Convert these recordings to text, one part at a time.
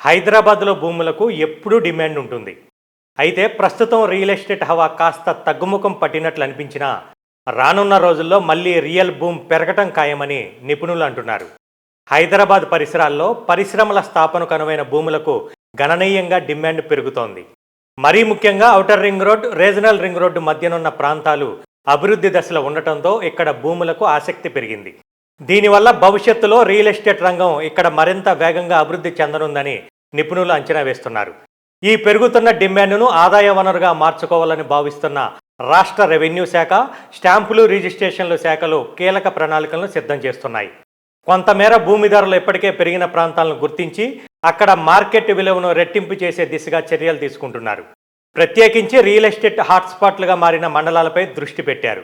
హైదరాబాద్లో భూములకు ఎప్పుడూ డిమాండ్ ఉంటుంది. అయితే ప్రస్తుతం రియల్ ఎస్టేట్ హవా కాస్త తగ్గుముఖం పట్టినట్లు అనిపించినా రానున్న రోజుల్లో మళ్ళీ రియల్ భూమ్ పెరగటం ఖాయమని నిపుణులు అంటున్నారు. హైదరాబాద్ పరిసరాల్లో పరిశ్రమల స్థాపనకు అనువైన భూములకు గణనీయంగా డిమాండ్ పెరుగుతోంది. మరీ ముఖ్యంగా outer ring road, regional ring road మధ్యనున్న ప్రాంతాలు అభివృద్ధి దశలో ఉండటంతో ఇక్కడ భూములకు ఆసక్తి పెరిగింది. దీనివల్ల భవిష్యత్తులో రియల్ ఎస్టేట్ రంగం ఇక్కడ మరింత వేగంగా అభివృద్ధి చెందనుందని నిపుణులు అంచనా వేస్తున్నారు. ఈ పెరుగుతున్న డిమాండ్ను ఆదాయ వనరుగా మార్చుకోవాలని భావిస్తున్న రాష్ట్ర రెవెన్యూ శాఖ, స్టాంపులు రిజిస్ట్రేషన్ల శాఖలు కీలక ప్రణాళికలను సిద్ధం చేస్తున్నాయి. కొంతమేర భూమి ధరలు ఇప్పటికే పెరిగిన ప్రాంతాలను గుర్తించి అక్కడ మార్కెట్ విలువను రెట్టింపు చేసే దిశగా చర్యలు తీసుకుంటున్నారు. ప్రత్యేకించి రియల్ ఎస్టేట్ హాట్స్పాట్లుగా మారిన మండలాలపై దృష్టి పెట్టారు.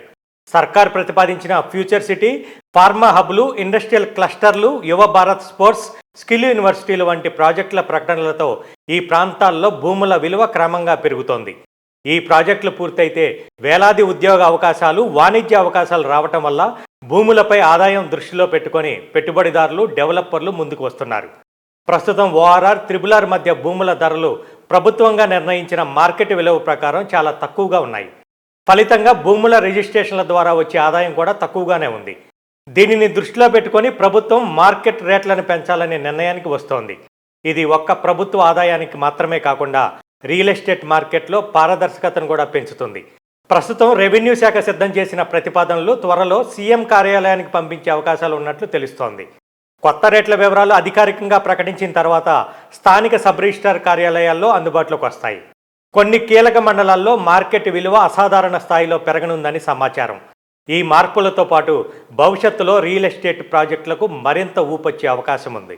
సర్కార్ ప్రతిపాదించిన ఫ్యూచర్ సిటీ, ఫార్మా హబ్లు, ఇండస్ట్రియల్ క్లస్టర్లు, యువ భారత్ స్పోర్ట్స్, స్కిల్ యూనివర్సిటీలు వంటి ప్రాజెక్టుల ప్రకటనలతో ఈ ప్రాంతాల్లో భూముల విలువ క్రమంగా పెరుగుతోంది. ఈ ప్రాజెక్టులు పూర్తయితే వేలాది ఉద్యోగ అవకాశాలు, వాణిజ్య అవకాశాలు రావటం వల్ల భూములపై ఆదాయం దృష్టిలో పెట్టుకొని పెట్టుబడిదారులు, డెవలపర్లు ముందుకు వస్తున్నారు. ప్రస్తుతం ఓఆర్ఆర్, త్రిబుల్ ఆర్ మధ్య భూముల ధరలు ప్రభుత్వంగా నిర్ణయించిన మార్కెట్ విలువ ప్రకారం చాలా తక్కువగా ఉన్నాయి. ఫలితంగా భూముల రిజిస్ట్రేషన్ల ద్వారా వచ్చే ఆదాయం కూడా తక్కువగానే ఉంది. దీనిని దృష్టిలో పెట్టుకొని ప్రభుత్వం మార్కెట్ రేట్లను పెంచాలనే నిర్ణయానికి వస్తోంది. ఇది ఒక్క ప్రభుత్వ ఆదాయానికి మాత్రమే కాకుండా రియల్ ఎస్టేట్ మార్కెట్లో పారదర్శకతను కూడా పెంచుతుంది. ప్రస్తుతం రెవెన్యూ శాఖ సిద్ధం చేసిన ప్రతిపాదనలు త్వరలో సీఎం కార్యాలయానికి పంపించే అవకాశాలు ఉన్నట్లు తెలుస్తోంది. కొత్త రేట్ల వివరాలు అధికారికంగా ప్రకటించిన తర్వాత స్థానిక సబ్ రిజిస్ట్రార్ కార్యాలయాల్లో అందుబాటులోకి వస్తాయి. కొన్ని కీలక మండలాల్లో మార్కెట్ విలువ అసాధారణ స్థాయిలో పెరగనుందని సమాచారం. ఈ మార్పులతో పాటు భవిష్యత్తులో రియల్ ఎస్టేట్ ప్రాజెక్టులకు మరింత ఊపొచ్చే అవకాశం ఉంది.